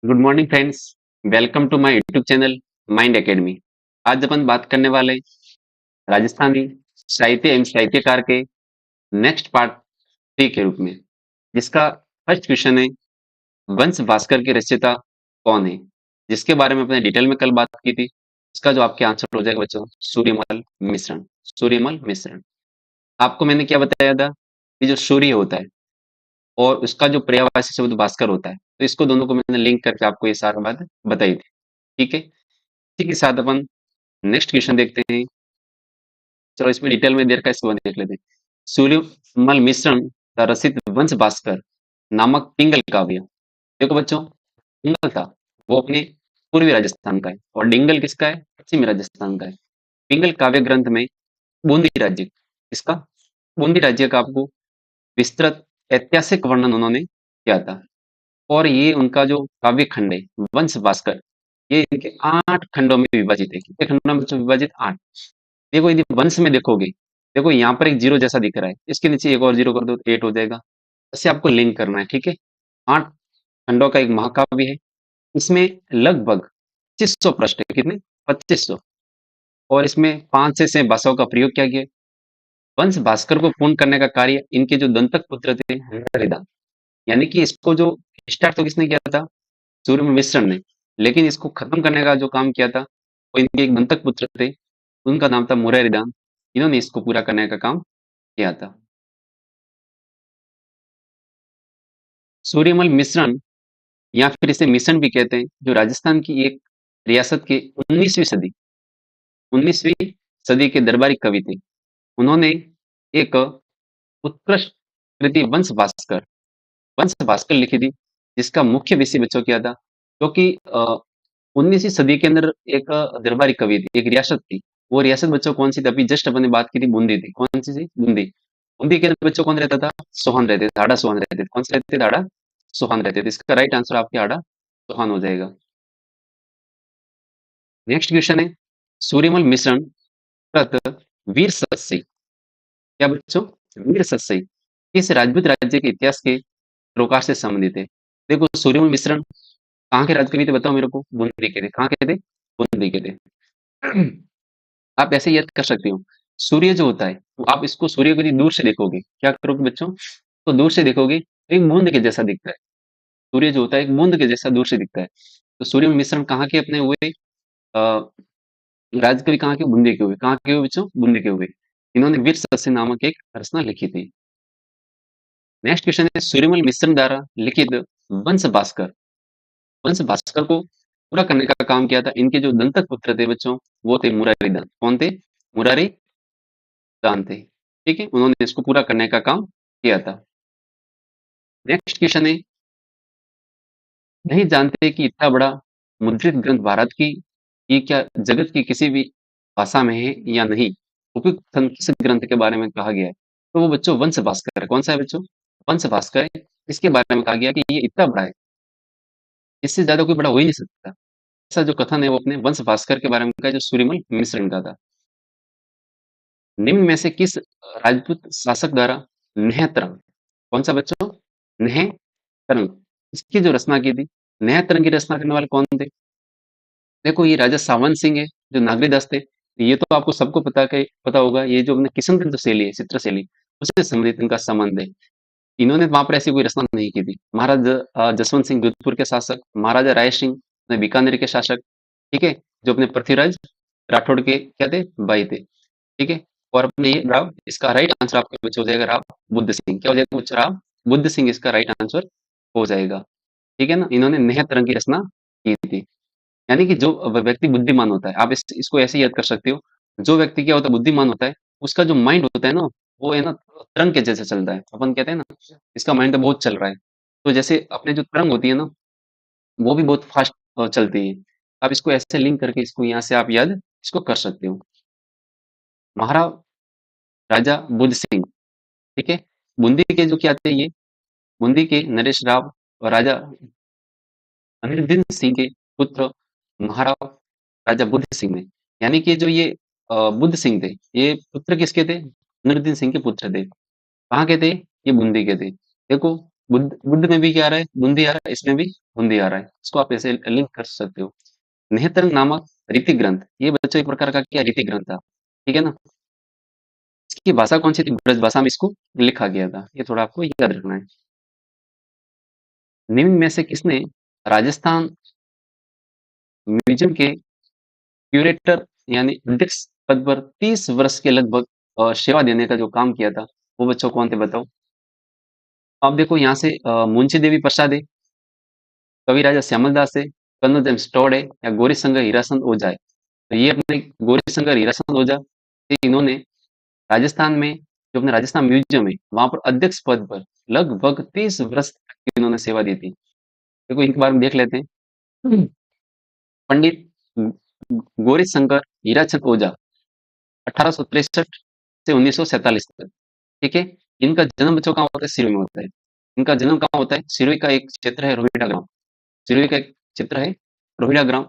Good morning friends. Welcome to my YouTube channel mind academy. आज अपन बात करने वाले राजस्थानी साहित्य एवं साहित्यकार के नेक्स्ट पार्ट 3 के रूप में, जिसका फर्स्ट क्वेश्चन है, वंश भास्कर के रचयिता कौन है? जिसके बारे में अपने डिटेल में कल बात की थी। इसका जो आपके आंसर हो जाएगा बच्चों, सूर्यमल मिश्रण। सूर्यमल मिश्रण। आपको मैंने क्या बताया था कि जो सूर्य होता है और उसका जो पर्यायवाची शब्द भास्कर होता है, तो इसको दोनों को मैंने लिंक करके आपको ये सारी बात बताई थी। ठीक है, इसी के साथ अपन नेक्स्ट क्वेश्चन देखते हैं। चलो इसमें डिटेल में देर का इसको देख लेते हैं। सूर्यमल मिश्रण का रचित वंश भास्कर नामक पिंगल काव्य। देखो बच्चों, पिंगल था वो अपने पूर्वी राजस्थान का है और डिंगल किसका है? पश्चिमी राजस्थान का है। पिंगल काव्य ग्रंथ में बूंदी राज्य, इसका बूंदी राज्य का आपको विस्तृत ऐतिहासिक वर्णन उन्होंने किया था। और ये उनका जो काव्य खंड है वंश भास्कर, ये इनके 8 खंडों में विभाजित है। कितने खंडों में बच्चों विभाजित? 8। देखो यदि वंश में देखोगे, देखो यहाँ पर एक जीरो जैसा दिख रहा है, इसके नीचे एक और जीरो कर दो तो 8 हो जाएगा। ऐसे आपको लिंक करना है। ठीक है, 8 खंडों का एक महाकाव्य है। इसमें लगभग 2500 पृष्ठ है। कितने? 2500। और इसमें 5 से 6 भाषाओं का प्रयोग किया गया है। वंश भास्कर को पूर्ण करने का कार्य इनके जो दंतक पुत्र थे हरिदास, यानी कि इसको जो स्टार्ट तो किसने किया था? सूर्य मिश्रण ने। लेकिन इसको खत्म करने का जो काम किया था वो इनके एक दंतक पुत्र थे, उनका नाम था मुरारिदान। इन्होंने इसको पूरा करने का काम किया था। सूर्यमल मिश्रण या फिर इसे मिश्रण भी कहते हैं, जो राजस्थान की एक रियासत के 19वीं सदी 19वीं सदी के दरबारी कवि थे। उन्होंने एक उत्कृष्ट कृति वंश भास्कर लिखी थी, जिसका मुख्य विषय बच्चों क्या था? क्योंकि 19वीं सदी के अंदर एक दरबारी कवि थी, एक रियासत थी। वो रियासत बच्चों कौन सी थी? अभी जस्ट अपने बात की थी, बूंदी थी। कौन सी थी? बूंदी। बूंदी के अंदर बच्चों कौन रहता था? सोहन रहते थे, दाड़ा सोहन रहते थे। कौन से रहते थे? दाड़ा सोहन रहते थे। इसका राइट आंसर आपके आड़ा सोहन हो जाएगा। नेक्स्ट क्वेश्चन है, सूर्यमल मिश्रण कृत वीर सत्सई। क्या बच्चों? वीर सत्सई किस राजपूत राज्य के इतिहास के प्रकार से संबंधित है? देखो, सूर्यमल मिश्रण कहाँ के राजकवि थे? बताओ मेरे को। बूंदी के थे। कहाँ के थे? बूंदी के थे। आप ऐसे याद कर सकते हो, सूर्य जो होता है, तो आप इसको सूर्य को यदि दूर से देखोगे, क्या करोगे बच्चों? तो दूर से देखोगे तो एक बूंद के जैसा दिखता है। सूर्य जो होता है एक बूंद के जैसा दूर से दिखता है। तो सूर्य मिश्रण कहाँ के अपने हुए? राजकवि कहाँ के? बूंदी के हुए। कहाँ के हुए बच्चों? बूंदी के हुए। इन्होंने वीर सस्य नामक एक रचना लिखी थी। नेक्स्ट क्वेश्चन है, सूर्यमल मिश्रण द्वारा लिखित वंश भास्कर। वंश भास्कर को पूरा करने का काम किया था इनके जो दंतक पुत्र थे बच्चों, वो थे मुरारी दान। कौन थे? मुरारी दान थे। ठीक है, उन्होंने इसको पूरा करने का काम किया था। नेक्स्ट क्वेश्चन है, नहीं जानते कि इतना बड़ा मुद्रित ग्रंथ भारत की, ये क्या जगत की किसी भी भाषा में है या नहीं? उपयुक्त किस ग्रंथ के बारे में कहा गया है? तो वो बच्चों वंश भास्कर है। कौन सा है बच्चों? वंश भास्कर है। इसके बारे में कहा गया कि ये इतना बड़ा है, इससे ज्यादा कोई बड़ा हो ही नहीं सकता। ऐसा जो कथन है वो अपने वंश भास्कर के बारे में का, जो सूर्यमल मिश्रण का था। निम्न में से किस राजपूत शासक द्वारा नेहतरंग, कौन सा बच्चों? नेहतरंग, इसकी जो रचना की थी, नेहतरंग की रचना करने वाले कौन थे? देखो, ये राजा सावन सिंह है, जो नागरीदास थे। ये तो आपको सबको पता होगा। ये जो अपने किशनगंज शैली है, चित्र शैली, उससे संबंधित इनका संबंध है। इन्होंने वहां पर ऐसी कोई रचना नहीं की थी। महाराज जसवंत सिंह जोधपुर के शासक, महाराजा राय सिंह अपने बीकानेर के शासक, ठीक है, जो अपने पृथ्वीराज राठौड़ के क्या थे? भाई थे। ठीक है, और अपने ये राव, इसका राइट आंसर आपके बच्चे हो जाएगा राव बुद्ध सिंह। क्या हो जाएगा बच्चे? राव बुद्ध सिंह इसका राइट आंसर हो जाएगा। ठीक है ना, इन्होंने नेह तरंग की रचना की थी। यानी कि जो व्यक्ति बुद्धिमान होता है, आप इसको ऐसे याद कर सकते हो, जो व्यक्ति क्या होता है? बुद्धिमान होता है। उसका जो माइंड होता है ना, वो है ना, तरंग के जैसे चलता है। अपन कहते हैं ना, इसका माइंड तो बहुत चल रहा है। तो जैसे अपने जो तरंग होती है ना, वो भी बहुत फास्ट चलती है। आप इसको ऐसे लिंक करके इसको यहाँ से आप याद इसको कर सकते हो। महाराजा बुद्ध सिंह, ठीक है। बूंदी के जो क्या थे ये? बूंदी के नरेश राव और राजा अनिरुद्दीन सिंह के पुत्र महाराव राजा बुद्ध सिंह ने, यानी कि जो ये बुद्ध सिंह थे, ये पुत्र किसके थे? अनिरुद्दीन सिंह के पुत्र थे। कहाँ के थे? ये बूंदी के थे। देखो, बुद्ध में भी क्या आ रहा है? बुंदी आ रहा है, इसमें भी बुंदी आ रहा है। इसको आप ऐसे लिंक कर सकते हो। नेत्रंग नामक रीति ग्रंथ, ये बच्चों एक प्रकार का क्या रीति ग्रंथ था, ठीक है ना? इसकी भाषा कौन सी थी? ब्रज भाषा में इसको लिखा गया था। ये थोड़ा आपको याद रखना है। निम्न में से किसने राजस्थान म्यूजियम के क्यूरेटर यानी अध्यक्ष पद पर 30 वर्ष के लगभग सेवा देने का जो काम किया था, वो बच्चों कौन थे बताओ? आप देखो यहाँ से मुंशी देवी प्रसाद है, कवि राजा श्यामल दास है, कर्नल जेम्स टॉड है या गौरी शंकर हीराचंद ओझा है। तो ये अपने गौरी शंकर हीराचंद ओझा, ये इन्होंने राजस्थान में जो अपने राजस्थान म्यूजियम है, वहां पर अध्यक्ष पद पर लगभग 30 वर्ष तक इन्होंने सेवा दी थी। देखो इनके बारे में देख लेते हैं। पंडित गौरी शंकर हीराचंद ओझा 1863 से 1947 तक, ठीक है। इनका जन्म बच्चों कहाँ होता है? सिरोही में होता है। इनका जन्म कहाँ होता है? सिरोही का एक क्षेत्र है रोहिड़ा ग्राम। सिरोही का एक क्षेत्र है रोहिड़ा ग्राम,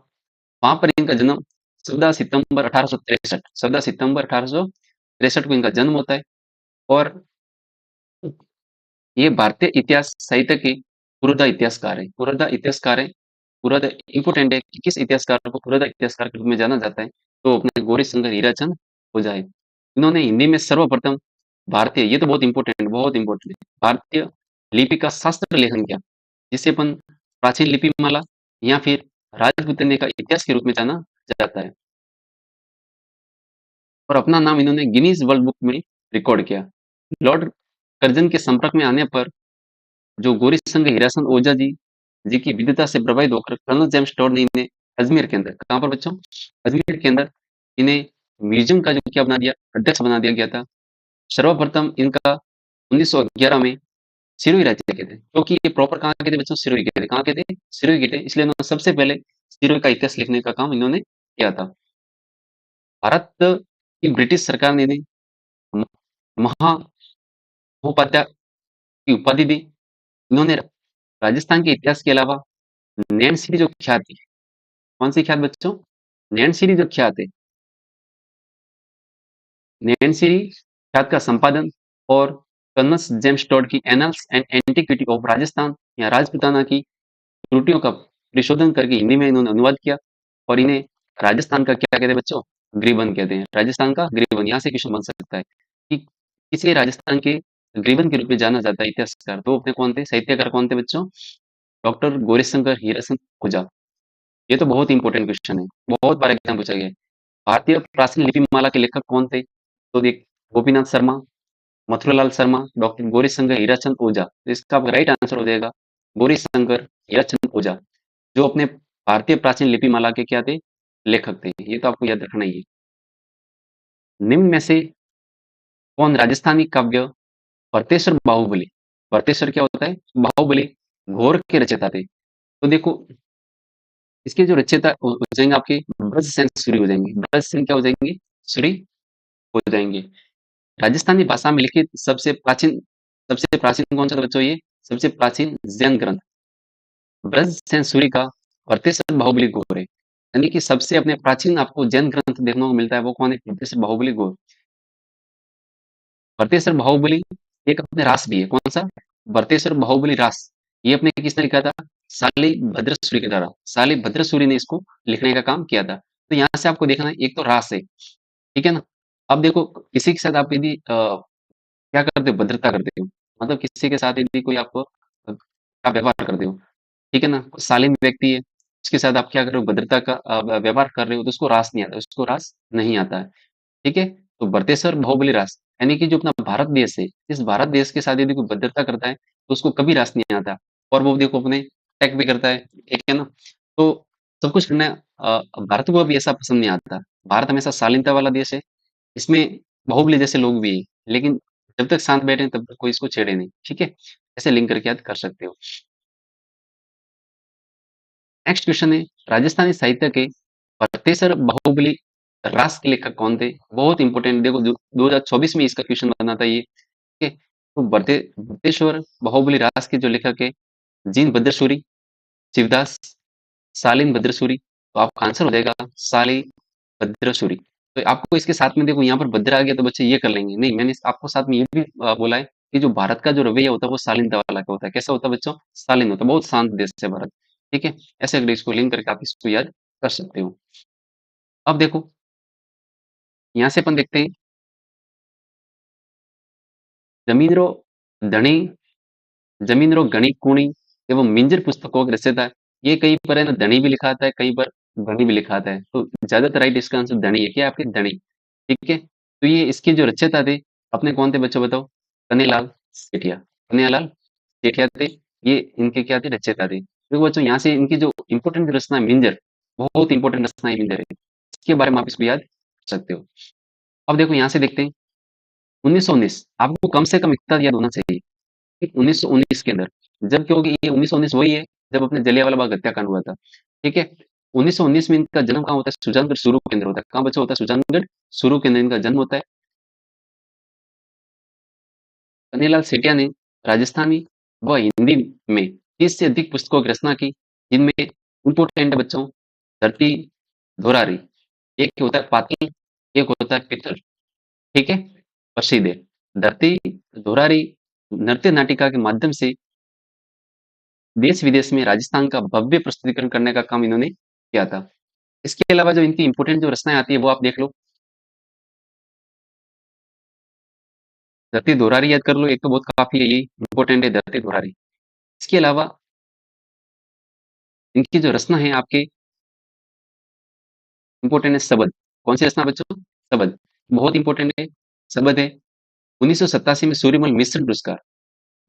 वहां पर इनका जन्म 14 सितंबर 1863 को इनका जन्म होता है। और ये भारतीय इतिहास साहित्य के पुरोधा इतिहासकार है। पुरोधा इतिहासकार है। पुरोधा इम्पोर्टेंट है कि किस इतिहासकार को पुरोधा इतिहासकार के रूप में जाना जाता है, तो अपने गौरी शंकर हीराचंद ओझा है। इन्होंने हिंदी में सर्वप्रथम भारतीय, ये तो बहुत इंपॉर्टेंट है, भारतीय लिपि का शास्त्र लेखन किया, जिसे अपन प्राचीन लिपि माला या फिर राजपूताना का इतिहास के रूप में जाना जाता है। और अपना नाम इन्होंने गिनीज वर्ल्ड बुक में रिकॉर्ड किया। लॉर्ड कर्जन के संपर्क में आने पर जो गौरी शंकर हीराचंद ओझा जी की विद्वता से प्रभावित होकर कर्नल जेम्स टॉड ने इन्हें अजमेर के अंदर, कहाँ पर बच्चों? अजमेर के अंदर इन्हें म्यूजियम का जो क्या बना दिया? अध्यक्ष बना दिया गया था। सर्वप्रथम इनका 1911 में सिरोही राज्य के थे, क्योंकि ये प्रॉपर कहाँ के थे बच्चों? सिरोही के थे। कहाँ के थे? सिरोही के थे। इसलिए इन्होंने सबसे पहले सिरोही का इतिहास लिखने का काम इन्होंने किया था। भारत की ब्रिटिश सरकार ने इन्हें महोपाध्याय की उपाधि दी। इन्होंने राजस्थान के इतिहास के अलावा नैनसिरी जो ख्यात है, कौन सी ख्यात बच्चों? नैनसिरी जो ख्यात है, नैनसिरी ख्यात का संपादन और कर्नल जेम्स टॉड की annuls and antiquity of Rajasthan या राजपुताना की त्रुटियों का परिशोधन करके हिंदी में इन्होंने अनुवाद किया। और इन्हें राजस्थान का क्या कहते हैं बच्चों? ग्रीवन कहते हैं। राजस्थान का ग्रीवन, यहाँ से क्वेश्चन बन सकता है कि किसे राजस्थान के ग्रीवन के रूप में जाना जाता है इतिहासकार, तो अपने कौन थे? साहित्यकार कौन थे बच्चों? डॉक्टर गौरीशंकर हीराचंद ओझा। ये तो बहुत इंपॉर्टेंट क्वेश्चन है, बहुत बार एग्जाम पूछा गया है। भारतीय प्राचीन लिपि माला के लेखक कौन थे? तो देख, गोपीनाथ शर्मा, मथुरालाल शर्मा, डॉक्टर गौरीशंकर हीराचंद ओझा। तो इसका राइट आंसर हो जाएगा गौरीशंकर हीराचंद ओझा, जो अपने भारतीय प्राचीन लिपि माला के क्या थे? लेखक थे। ये तो आपको याद रखना ही है। निम्न में से कौन राजस्थानी काव्य भरतेश्वर बाहुबली, भरतेश्वर क्या होता है? बाहुबली घोर के रचयिता थे। तो देखो, इसके जो रचयिता हो जाएंगे आपके ब्रजसेन सूरी हो जाएंगे। ब्रजसेन क्या हो जाएंगे? सूरी हो जाएंगे। राजस्थानी भाषा में लिखित सबसे प्राचीन कौन सा था बच्चों? ये सबसे प्राचीन जैन ग्रंथ ब्रजसेन सूरी का भरतेश्वर बाहुबली घोर है। यानी कि सबसे अपने प्राचीन आपको जैन ग्रंथ देखने को मिलता है, वो कौन है? भरतेश्वर बाहुबली घोर। भरतेश्वर बाहुबली एक अपने रास भी है। कौन सा? भरतेश्वर बाहुबली रास। ये अपने किसने लिखा था? साली भद्रसूरी के द्वारा। साली भद्रसूरी ने इसको लिखने का काम किया था। तो यहाँ से आपको देखना है, एक तो रास है, ठीक है ना? अब देखो, किसी के साथ आप यदि क्या करते हो? भद्रता करते हो, मतलब किसी के साथ यदि कोई आप का व्यवहार करते हो, ठीक है ना? कोई शालीन व्यक्ति है, उसके साथ आप क्या कर रहे हो? भद्रता का व्यवहार कर रहे हो, तो उसको रास नहीं आता, उसको रास नहीं आता है, ठीक है? तो भरतेश्वर बाहुबली रास, यानी कि जो अपना भारत देश है, इस भारत देश के साथ यदि कोई भद्रता करता है, तो उसको कभी रास नहीं आता। और वो देखो अपने अटैक भी करता है, ठीक है ना? तो सब कुछ करना भारत को अभी ऐसा पसंद नहीं आता। भारत हमेशा शालीनता वाला देश है, इसमें बाहुबली जैसे लोग भी हैं, लेकिन जब तक शांत बैठे तब तक कोई इसको छेड़े नहीं, ठीक है? ऐसे लिंक करके याद कर सकते हो। नेक्स्ट क्वेश्चन है, राजस्थानी साहित्य के भट्टेश्वर बाहुबली रास के लेखक कौन थे? बहुत इंपॉर्टेंट, देखो 2024 में इसका क्वेश्चन बना था ये, ठीक है? तो भट्टेश्वर बाहुबली रास के जो लेखक है, जीन भद्रसूरी, शिवदास, शालीन भद्रसूरी। तो आपका आंसर हो जाएगा शाली भद्रसूरी। तो आपको इसके साथ में देखो यहाँ पर भद्र आ गया, तो बच्चे ये कर लेंगे नहीं, मैंने आपको साथ में ये भी बोला है कि जो भारत का जो रवैया होता है वो शालीनता वाला का होता है। कैसा होता है बच्चों? शालीन होता है, बहुत शांत देश है भारत। ठीक है? ऐसे अगर इसको लिंक करके आप इसको याद कर सकते हो। अब देखो, यहाँ से अपन देखते हैं, जमींद्रो धनी जमींद्रो गणित कुणी एवं मिंजर पुस्तकों के रचयिता है। ये कहीं पर है ना धनी भी लिखा आता है, कहीं पर धनी भी लिखा आता है। तो ज्यादातर राइट इसका आंसर धनी है। क्या है आपके? धनी। ठीक है? तो ये इसके जो रचयिता थे, अपने कौन थे बच्चों बताओ? कन्हैयालाल सेठिया। कन्हैयालाल सेठिया थे, ये इनके क्या थे? रचयिता थे। देखो बच्चों, यहाँ से इनकी जो इंपॉर्टेंट रचना है मिंजर, बहुत इंपॉर्टेंट रचना है मिंजर है। इसके बारे में आप इसको याद कर सकते हो। अब देखो यहाँ से देखते हैं, 1919 आपको कम से कम इतना याद होना चाहिए कि 1919 के अंदर, जब क्योंकि ये 1919 वही है जब अपने जलियांवाला बाग हत्याकांड हुआ था। ठीक है? 1919 में इनका जन्म कहाँ होता है? सुजानगढ़ सुरू के अंदर होता है। कहाँ बच्चा होता है? सुजानगढ़ सुरू के अंदर इनका जन्म होता है। कन्हैयालाल सेठिया ने राजस्थानी व हिंदी में 30 से अधिक पुस्तकों की रचना की, जिनमें इंपोर्टेंट है बच्चों, धरती धोरारी, एक होता है पातल, एक होता है पितल। ठीक है? प्रसिद्ध है। धरती धोरारी नृत्य नाटिका के माध्यम से देश विदेश में राजस्थान का भव्य प्रस्तुतिकरण करने का काम इन्होंने किया था। इसके अलावा जो इनकी इंपोर्टेंट जो रचनाएं आती है वो आप देख लो। धरती धोरारी याद कर लो, एक तो बहुत काफी है, ये इंपोर्टेंट है धरती धोरारी। इसके अलावा इनकी जो रचना है आपके इंपोर्टेंट है शबद। कौन सी रचना बच्चों? शबद, बहुत इंपोर्टेंट है। शबद है। 1987 में सूर्यमल मिश्र पुरस्कार,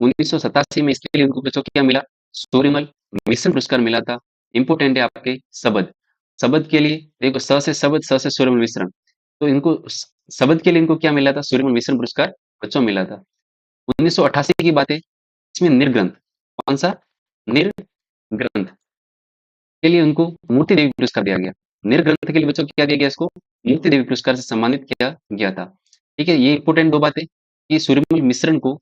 1987 में इसके लिए उनको बच्चों क्या मिला? सूर्यमल मिश्र पुरस्कार मिला था। इंपोर्टेंट है आपके शबद। शबद के लिए देखो, स से शबद, स से सूर्यमल मिश्रण, तो इनको शबद के लिए इनको क्या मिला था? सूर्यमल मिश्रण पुरस्कार बच्चों मिला था। 1988 की बात है, इसमें निर्ग्रंथ, कौन सा? निर्ग्रंथ के लिए उनको मूर्ति देवी पुरस्कार दिया गया। निर्ग्रंथ के लिए बच्चों क्या दिया गया? इसको मूर्ति देवी पुरस्कार से सम्मानित किया गया था। ठीक है? ये इंपोर्टेंट दो बातें कि सूर्यमल मिश्रण को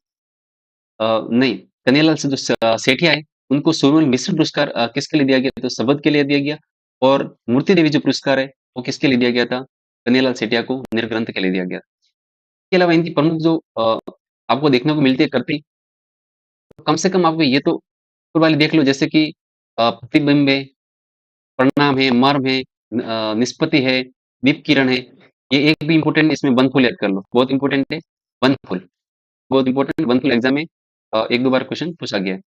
नहीं, कन्हैयालाल से जो सेठिया है, उनको सूर्यमल मिश्र पुरस्कार किसके लिए दिया गया? तो शबद के लिए दिया गया। और मूर्ति देवी जो पुरस्कार है, वो किसके लिए दिया गया था? कन्हैयालाल सेठिया को निर्ग्रंथ के लिए दिया गया। इसके अलावा इनकी प्रमुख जो आपको देखने को मिलती है करती, तो कम से कम आपको ये तो ऊपर वाली देख लो, जैसे कि प्रतिबिंब है, प्रणाम है, मर्म है, निष्पत्ति है, दीप किरण है। ये एक भी इंपॉर्टेंट इसमें वनफुल याद कर लो, बहुत इंपॉर्टेंट है वनफुल, बहुत इंपॉर्टेंट वनफुल एग्जाम में 1-2 बार क्वेश्चन पूछा गया है।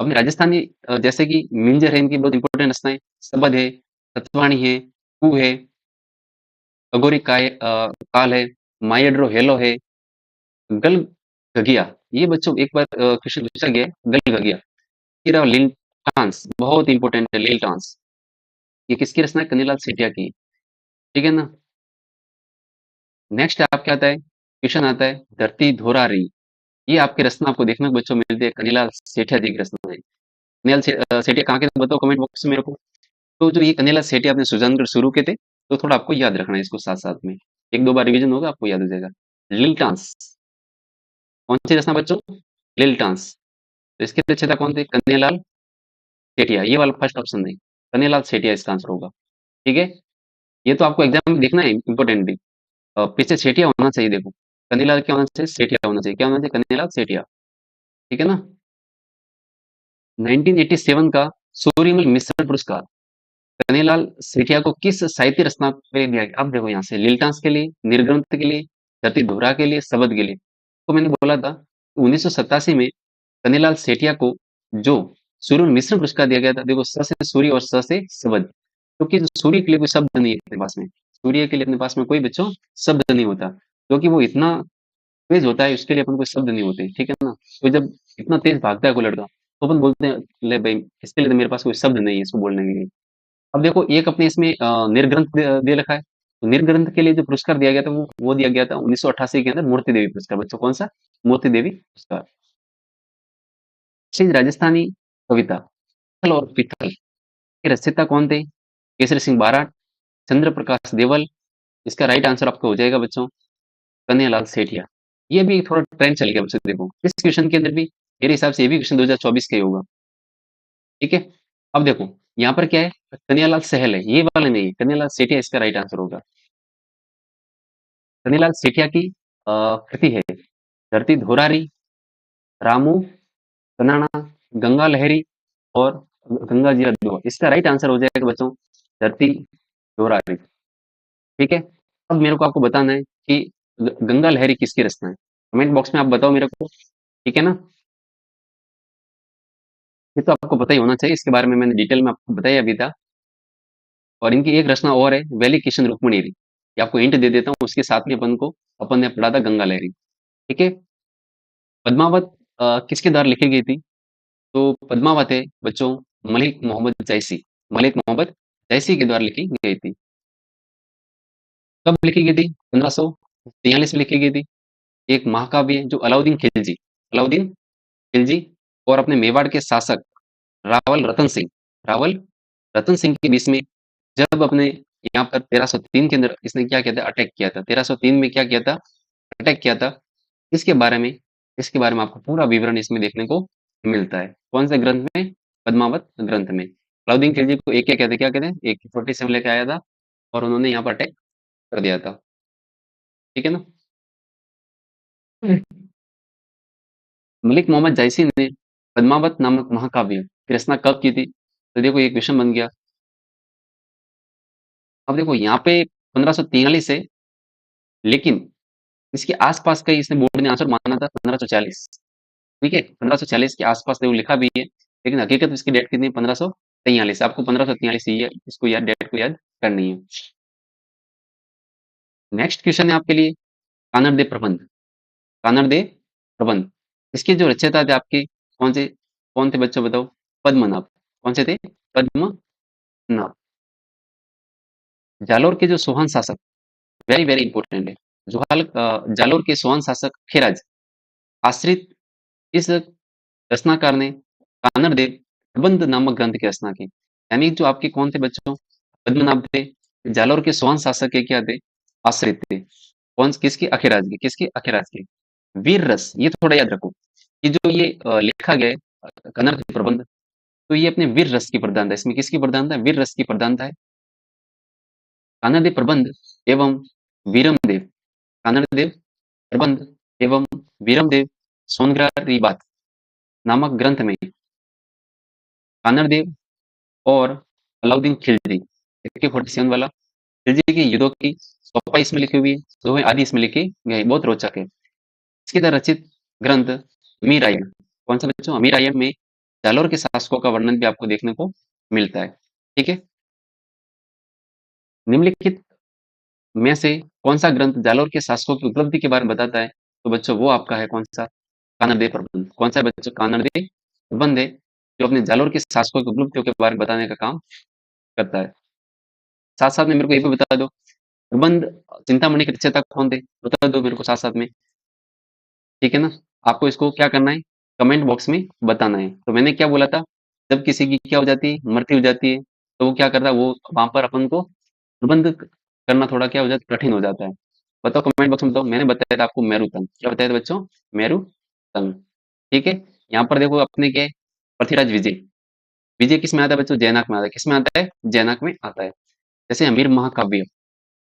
अपने राजस्थानी जैसे कि मिंजर है, इनकी बहुत इंपॉर्टेंट रचनाएँ, शबद है, सतवाणी है, कू है, अघोरी काल है, मायाड्रो हेलो है, गल गगिया। ये बच्चों एक बार क्वेश्चन पूछा गया है, गल गगिया। फिर लिल टांस, बहुत इंपॉर्टेंट है लिल टांस। ये किसकी रचना है? कन्हैयालाल सेठिया की। ठीक है ना? नेक्स्ट आपके आता है, क्वेश्चन आता है धरती धोरारी। ये आपकी रचना आपको देखने को बच्चों मिलती है, कन्हैयालाल सेठिया जी की रचना है। सेठिया कहाँ के थे बताओ कमेंट बॉक्स में मेरे को। तो जो ये कन्हैयालाल सेठिया अपने सुजानगढ़ शुरू के थे, तो थोड़ा आपको याद रखना है इसको साथ-साथ में। 1-2 बार रिवीजन होगा, आपको याद हो जाएगा। लिल टांस, कौन सी रचना बच्चों? लिल टांस। तो इसके रचयिता कौन थे? कन्हैयालाल सेठिया। ये वाला फर्स्ट ऑप्शन नहीं, कन्हैयालाल सेठिया इसका आंसर होगा। ठीक है? ये तो आपको एग्जाम में देखना है इंपॉर्टेंटली। पीछे सेठिया होना चाहिए देखो। कन्हैयालाल क्या होना चाहिए? सेठिया होना चाहिए। क्या होना चाहिए? कन्हैयालाल सेठिया। ठीक है ना? 1987 का सूर्यमल मिश्रण पुरस्कार कन्हैयालाल सेठिया को किस साहित्य रचना के लिए दिया गया? अब देखो यहाँ से लिलटास के लिए, निर्ग्रंथ के लिए, धरती धोरा के लिए, शबद के लिए। तो मैंने बोला था 1987 में कन्हैयालाल सेठिया को जो सूर्य मिश्रण पुरस्कार दिया गया था, देखो स से सूर्य और स से शबद, क्योंकि सूर्य के लिए कोई शब्द नहीं है अपने पास में। सूर्य के लिए अपने पास में कोई बच्चों शब्द नहीं होता, क्योंकि वो इतना तेज होता है, उसके लिए अपन कोई शब्द नहीं होते। ठीक है ना? तो जब इतना तेज भागता है कोई लड़का, तो अपन बोलते हैं ले भाई, इसके लिए तो मेरे पास कोई शब्द नहीं है इसको बोलने के लिए। अब देखो एक अपने इसमें निर्ग्रंथ दे रखा है। तो निर्ग्रंथ के लिए जो पुरस्कार दिया गया था वो दिया गया था 1988 के अंदर मूर्ति देवी पुरस्कार। बच्चों कौन सा? मूर्ति देवी पुरस्कार। श्री राजस्थानी कविता पत्थल और पित्तल के रचयिता कौन थे? केसरी सिंह बाराट, चंद्र प्रकाश देवल। इसका राइट आंसर आपका हो जाएगा बच्चों कन्हैयालाल सेठिया। ये भी थोड़ा ट्रेंड चल गया बच्चों, देखो इस क्वेश्चन के अंदर भी मेरे हिसाब से ये भी क्वेश्चन 2024 का ही होगा। ठीक है? अब देखो यहाँ पर क्या है, कन्हैयालाल सहल है, ये वाला नहीं है, कन्हैयालाल सेठिया इसका राइट आंसर होगा। कन्हैयालाल सेठिया की कृति है धरती धोरारी, रामू, कनाणा, गंगा लहरी और गंगा जी दोहा। इसका राइट आंसर हो जाएगा बच्चों धरती दोहरारी। ठीक है, अब मेरे को आपको बताना है कि गंगा लहरी किसकी रचना है। कमेंट बॉक्स में आप बताओ मेरे को। ठीक है ना, ये तो आपको पता ही होना चाहिए, इसके बारे में मैंने डिटेल में आपको बताया अभी था। और इनकी एक रचना और है, वैली किशन रुक्मणीरी। ये आपको हिंट दे देता हूँ, उसके साथ में अपन ने पढ़ा था गंगा लहरी। ठीक है, पद्मावत किसके द्वारा लिखी गई थी? तो पद्मावत है बच्चों मलिक मोहम्मद जैसी, मलिक मोहम्मद जैसी के द्वारा लिखी गई थी। कब लिखी गई थी? 1543 में लिखी गई थी। एक महाकाव्य है जो अलाउद्दीन खिलजी और अपने मेवाड़ के शासक रावल रतन सिंह के बीच में, जब अपने यहाँ पर 1303 के अंदर इसने क्या किया था? अटैक किया था। 1303 में क्या किया था? अटैक किया था। इसके बारे में इसके बारे में आपको पूरा विवरण इसमें देखने को मिलता है। कौन से ग्रंथ में? पद्मावत ग्रंथ में। अलाउद्दीन खिलजी को एक क्या कहते हैं? एक 47 लेके आया था और उन्होंने यहाँ पर अटैक कर दिया था। ठीक है ना? मलिक मोहम्मद जायसी ने पद्मावत नामक महाकाव्य की रचना कब की थी? तो देखो, एक क्वेश्चन बन गया। अब देखो यहाँ पे 1543 है, लेकिन इसके आसपास का ही इसने बोर्ड ने आंसर माना था 1540। ठीक है, 1540 के आसपास देखो लिखा भी है, लेकिन हकीकत इसकी डेट कितनी है? 1543। आपको 1543 ही है, इसको याद, डेट को याद करनी है। नेक्स्ट क्वेश्चन है आपके लिए, कानड़ प्रबंध। कानड़ प्रबंध, इसके जो रचयिता थे आपके कौन थे बच्चों बताओ? पद्मनाभ। कौन से थे? पद्मनाभ। जालोर के जो सोहन शासक, वेरी वेरी इंपॉर्टेंट है, जालोर के सोहन शासक खेराज आश्रित इस रचनाकार ने कानड़ देव प्रबंध नामक ग्रंथ की रचना की। यानी जो आपके कौन थे बच्चों? पद्मनाभ थे। जालोर के सोहन शासक के क्या थे? आश्रित थे। किसके? अखिराज के। किसके? अखिराज के। वीर रस, ये थोड़ा याद रखो कि जो ये लिखा गया है कन्नड़ के प्रबंध, तो ये अपने वीर रस की प्रधानता है। इसमें किसकी प्रधानता है? वीर रस की प्रधानता है। कानड़ देव प्रबंध एवं वीरम देव, कानड़ देव प्रबंध एवं वीरम देव सोनग्रारी बात नामक ग्रंथ में कानड़ देव और अलाउद्दीन खिलजी, AK 47 वाला, खिलजी के युद्धों की चौपाई इसमें लिखी हुई है, दोहे आदि इसमें लिखे गए। बहुत रोचक है। इसके द्वारा रचित ग्रंथ अमीरायण। कौन सा बच्चों? अमीरायण में जालोर के शासकों का वर्णन भी आपको देखने को मिलता है। ठीक है, निम्नलिखित में से कौन सा ग्रंथ जालोर के शासकों की उपलब्धि के बारे में बताता है? तो बच्चों वो आपका है कौन सा? कानड़ प्रबंध। कौन सा है बच्चों? कानड़ प्रबंध है, जो अपने जालोर के शासकों की उपलब्धियों के बारे में बताने का काम करता है। साथ साथ में मेरे को ये भी बता दो, प्रबंध चिंतामणि के रचयिता कौन थे? बता दो मेरे को साथ साथ में। ठीक है ना, आपको इसको क्या करना है? कमेंट बॉक्स में बताना है। तो मैंने क्या बोला था, जब किसी की क्या हो जाती है? मृत्यु हो जाती है, तो वो क्या करता है? वो वहां पर अपन को प्रबंध करना थोड़ा क्या हो जाता है? कठिन हो जाता है। बताओ कमेंट बॉक्स में बताओ। मैंने बताया था आपको मेरुतंग। क्या बताया था बच्चों? मेरुतंग। ठीक है, यहाँ पर देखो अपने क्या है? पृथ्वीराज विजय। विजय किस में आता है बच्चों? जैनाक में आता है। किस में आता है? जैनाक में आता है। जैसे अमीर महाकाव्य,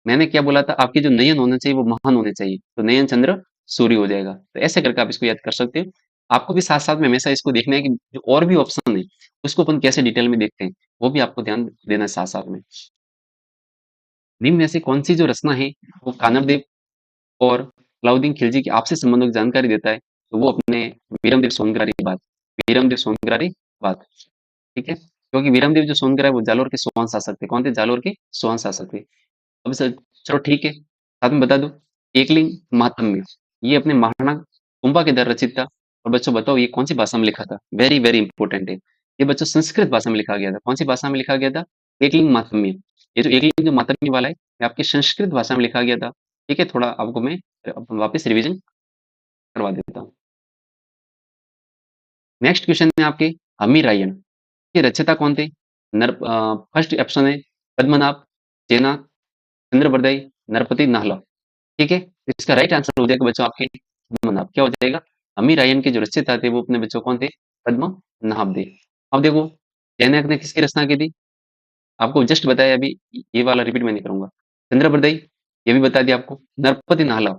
मैंने क्या बोला था? आपके जो नयन होने चाहिए वो महान होने चाहिए, तो नयन चंद्र सूर्य हो जाएगा। तो ऐसे करके आप इसको याद कर सकते हो। आपको भी साथ साथ में हमेशा इसको देखना है कि जो और भी ऑप्शन है उसको अपन कैसे डिटेल में देखते हैं, वो भी आपको ध्यान देना है साथ साथ में। निम्न में से कौन सी जो रचना है वो कानड़ देव और अलाउद्दीन खिलजी के आपसी संबंधों की जानकारी देता है? तो वो अपने वीरमदेव सोनग्रारी बात, वीरमदेव सोनग्रारी बात। ठीक है, क्योंकि वीरमदेव जो सोनग्रा है वो जालोर के सोहन शासक थे। कौन थे? जालोर के सोहन शासक थे। अब सर चलो ठीक है, साथ में बता दो, एकलिंग महात्म्य, ये अपने महाराणा कुंभा के द्वारा रचित था। और बच्चों बताओ ये कौन सी भाषा में लिखा था? वेरी वेरी इंपॉर्टेंट है। ये बच्चों संस्कृत भाषा में लिखा गया था। कौन सी भाषा में लिखा गया था? एकलिंग महात्म्य। ये जो एकलिंग जो महात्म्य वाला है, ये आपकी संस्कृत भाषा में लिखा गया था। ठीक है, थोड़ा आपको मैं वापस रिविजन करवा देता हूँ। नेक्स्ट क्वेश्चन है आपके अमीरायण के रचयिता कौन थे? फर्स्ट ऑप्शन है पद्मनाभ, जेना, चंद्रबरदाई, नरपति नाहला। ठीक है, इसका राइट आंसर हो जाएगा बच्चों आपके पद्मनाभ। क्या हो जाएगा? अमीरायण के जो रचयिता थे वो अपने बच्चों कौन थे? पद्मनाभ थे। अब देखो, जैनक ने किसकी रचना की थी? आपको जस्ट बताया अभी, ये वाला रिपीट मैं नहीं करूंगा। चंद्रबरदाई, ये भी बता दिया आपको। नरपति नाहला,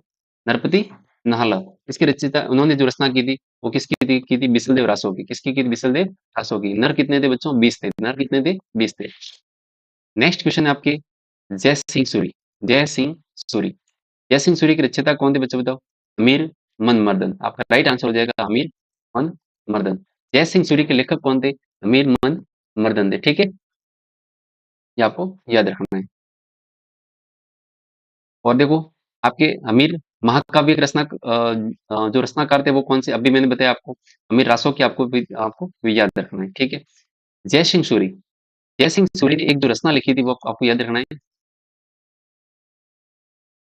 नरपति नाहला इसकी रचयिता उन्होंने जो रचना की थी वो किसकी की थी बिसलदेव रासो की। किसकी की थी? बिसलदेव रासो की। नर कितने थे बच्चों? 20 थे। नर कितने थे? 20 थे। नेक्स्ट क्वेश्चन है आपके जय सिंह सूरी। जय सिंह सूरी। जय सिंह सूरी के रचयिता कौन थे बच्चों बताओ? अमीर मनमर्दन। आपका राइट आंसर हो जाएगा अमीर मनमर्दन। जय सिंह सूरी के लेखक कौन थे? अमीर मनमर्दन थे। ठीक है, ये आपको याद रखना है। और देखो आपके अमीर महाकाव्य के जो रचनाकार थे वो कौन से? अभी मैंने बताया आपको अमीर रासो की। आपको भी याद रखना है। ठीक है। जय सिंह सूरी। जय सिंह सूरी ने एक जो रचना लिखी थी वो आपको याद रखना है।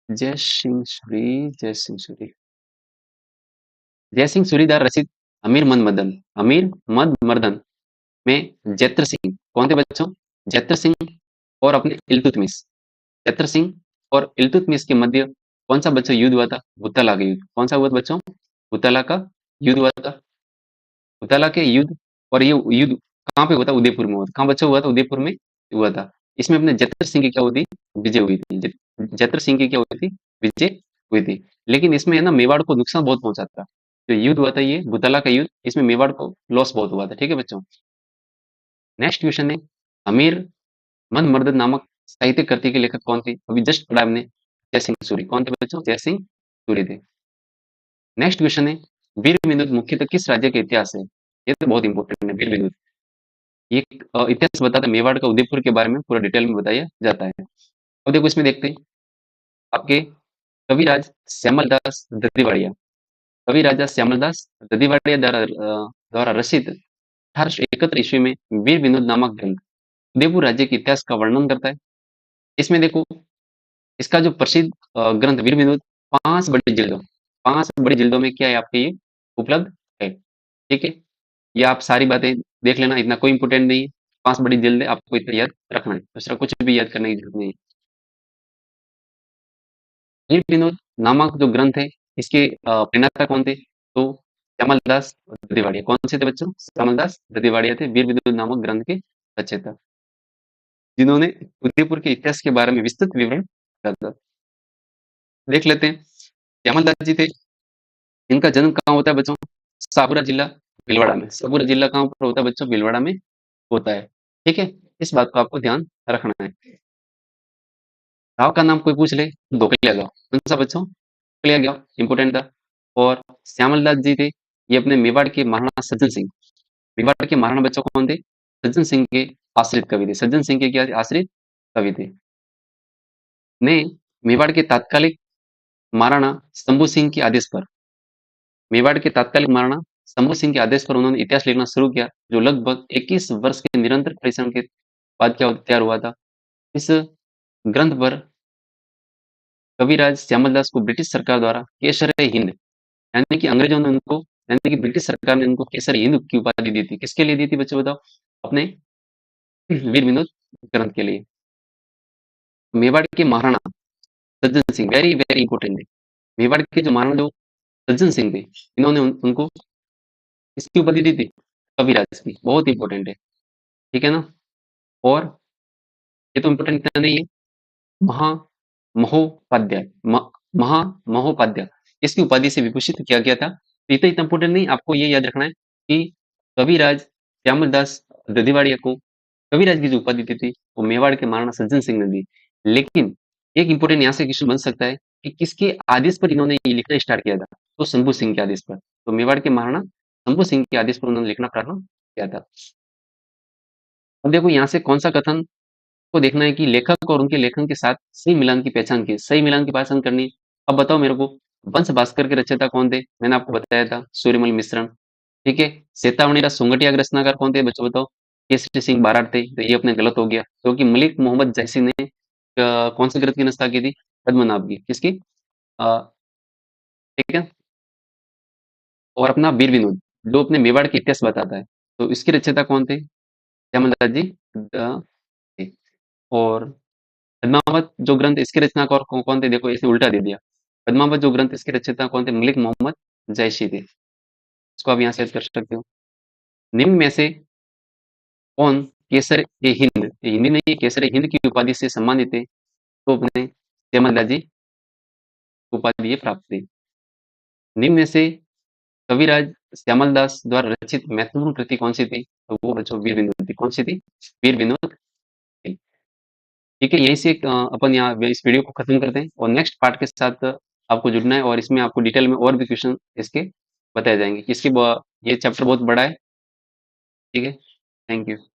जय सिंह सूरी। जय सिंह सूरी। जय सिंह सूरी द्वारा रचित अमीर मद मर्दन में जैत्र सिंह कौन थे बच्चों? जैत्र सिंह और अपने इल्तुतमिश। जैत्र सिंह और इल्तुतमिश के मध्य कौन सा बच्चों युद्ध हुआ था? भुतला का युद्ध। कौन सा हुआ था बच्चों? भुतला का युद्ध हुआ था। भुतला के युद्ध। और ये युद्ध कहाँ पे हुआ था? उदयपुर में हुआ था। कहाँ बच्चों हुआ था? उदयपुर में हुआ था। इसमें अपने जैत्र सिंह की क्या हुई थी? विजय हुई थी। जैत्र सिंह की क्या हुई थी? विजय हुई थी। लेकिन इसमें है ना मेवाड़ को नुकसान बहुत पहुंचा था। जो युद्ध हुआ था ये भुतला का युद्ध, इसमें मेवाड़ को लॉस बहुत हुआ था। ठीक है बच्चों। नेक्स्ट क्वेश्चन है अमीर मनमर्दन नामक साहित्य कृति के लेखक कौन थे? अभी जस्ट पढ़ा हमने जय सिंह सूरी। कौन थे बच्चों? जय सिंह सूरी थे। नेक्स्ट क्वेश्चन है वीर विनोद मुख्यतः किस राज्य के इतिहास है? ये तो बहुत इंपॉर्टेंट है वीर विनोद। ये इतिहास बताता है मेवाड़ का उदयपुर के बारे में पूरा डिटेल में बताया जाता है। अब देखो इसमें देखते हैं आपके कविराज श्यामल दास दत्तीवाड़िया। कवि राजा श्यामल दास दत्तीवाड़िया द्वारा रचित 1871 ईस्वी में वीर विनोद नामक ग्रंथ उदयपुर राज्य के इतिहास का वर्णन करता है। इसमें देखो इसका जो प्रसिद्ध ग्रंथ वीर विनोद 5 बड़ी जिल्दों में क्या है आपके ये उपलब्ध है। ठीक है, ये आप सारी बातें देख लेना, इतना कोई इंपोर्टेंट नहीं है। 5 बड़ी जिल्द है, आपको इतना याद रखना है, दूसरा कुछ भी याद करने की जरूरत नहीं है। वीर विनोद नामक जो ग्रंथ है इसके प्रणेता कौन थे? तो श्यामल दास दत्तीवाड़िया। कौन से थे बच्चों? श्यामल दास दत्तीवाड़िया थे वीर विनोद नामक ग्रंथ के रचयिता, जिन्होंने उदयपुर के इतिहास के बारे में विस्तृत विवरण दिया था। देख लेते हैं श्यामल दास जी थे। इनका जन्म कहाँ होता है बच्चों? सापुरा जिला भीलवाड़ा में। सापुरा जिला कहाँ पर होता है बच्चों? भीलवाड़ा में होता है। ठीक है, इस बात को आपको ध्यान रखना है। गाँव का नाम कोई पूछ ले, गोकलिया गाँव। कौन सा बच्चों? गोकलिया गाँव इंपोर्टेंट था। और श्यामल दास जी थे, ये अपने मेवाड़ के महाराणा सज्जन सिंह। मेवाड़ के महाराणा बच्चों कौन थे? सज्जन सिंह के आश्रित कवि थे। सज्जन सिंह के क्या थे? आश्रित कवि थे। ने मेवाड़ के तात्कालिक महाराणा शंभू सिंह के आदेश पर मेवाड़ के तात्कालिक महाराणा शंभू सिंह के आदेश पर उन्होंने इतिहास लिखना शुरू किया, जो लगभग 21 वर्ष के निरंतर परिश्रम के बाद क्या तैयार हुआ था। इस ग्रंथ पर कविराज श्यामल दास को ब्रिटिश सरकार द्वारा केसर हिंद, यानी कि अंग्रेजों ने उनको, यानी कि ब्रिटिश सरकार ने उनको केसर हिंद की उपाधि दी थी। किसके लिए दी थी बच्चों बताओ? अपने वीर विनोद ग्रंथ के लिए। मेवाड़ के Maharana Sajjan Singh, very very important है। मेवाड़ के जो महाराणा जो सज्जन सिंह थे, इन्होंने उनको इसकी उपाधि दी थी कविराज की। बहुत इंपॉर्टेंट है। ठीक है ना। और ये तो इंपॉर्टेंट इतना नहीं है, महा महोपाध्याय महामहोपाध्याय इसकी उपाधि से विभूषित किया गया था। तो इतना इतना इंपॉर्टेंट नहीं, आपको ये याद रखना है कि कविराज श्यामल दास ददीवाड़िया को कविराज की जो उपाधि दी थी वो मेवाड़ के महाराणा सज्जन सिंह ने दी। लेकिन एक इंपॉर्टेंट यहाँ से क्वेश्चन बन सकता है कि किसके आदेश पर इन्होंने ये लिखना स्टार्ट किया था? तो शंभू सिंह के आदेश पर। तो मेवाड़ के महाराणा शंभू सिंह के आदेश पर उन्होंने लिखना प्रारंभ किया था। अब देखो यहाँ से कौन सा कथन को देखना है कि लेखक और उनके लेखन के साथ सही मिलान की पहचान की, सही मिलान की पहचान करनी है। अब बताओ मेरे को वंश भास्कर के रचयिता कौन थे? मैंने आपको बताया था सूर्यमल मिश्रण। ठीक है, सेतावणीरा सोंगटिया के रचनाकार कौन थे बच्चों बताओ? केसरी सिंह बाराट थे। तो ये अपने गलत हो गया, क्योंकि मलिक मोहम्मद जैसी ने कौन से ग्रंथ की रचना की थी? पद्मनाभ की। किसकी? अ, ठीक है। और अपना वीर विनोद जो अपने मेवाड़ के इतिहास बताता है, तो इसके रचयिता कौन थे? श्यामल दास जी थे। और पद्मावत जो ग्रंथ इसके रचनाकार कौन थे? देखो इसने उल्टा दे दिया। पद्मावत जो ग्रंथ इसके रचयिता कौन थे? मलिक मोहम्मद जैशी थे। इसको आप यहाँ से याद कर सकते हो। निम्न में से कौन केसर ए हिंद, ये हिंदी नहीं है, केसर ए हिंद की उपाधि से सम्मानित है? तो अपने श्यामल दास जी को उपाधि ये प्राप्त थी। निम्न में से कविराज श्यामल दास द्वारा रचित महत्वपूर्ण कृति कौन-सी थी? तो वो बच्चों वीर विनोद थी। कौन-सी थी? वीर विनोद थी। ठीक है, यहीं से अपन यहाँ इस वीडियो को खत्म करते हैं और नेक्स्ट पार्ट के साथ आपको जुड़ना है और इसमें आपको डिटेल में और भी क्वेश्चन इसके बताए जाएँगे। इसके ब ये चैप्टर बहुत बड़ा है। ठीक है? Thank you.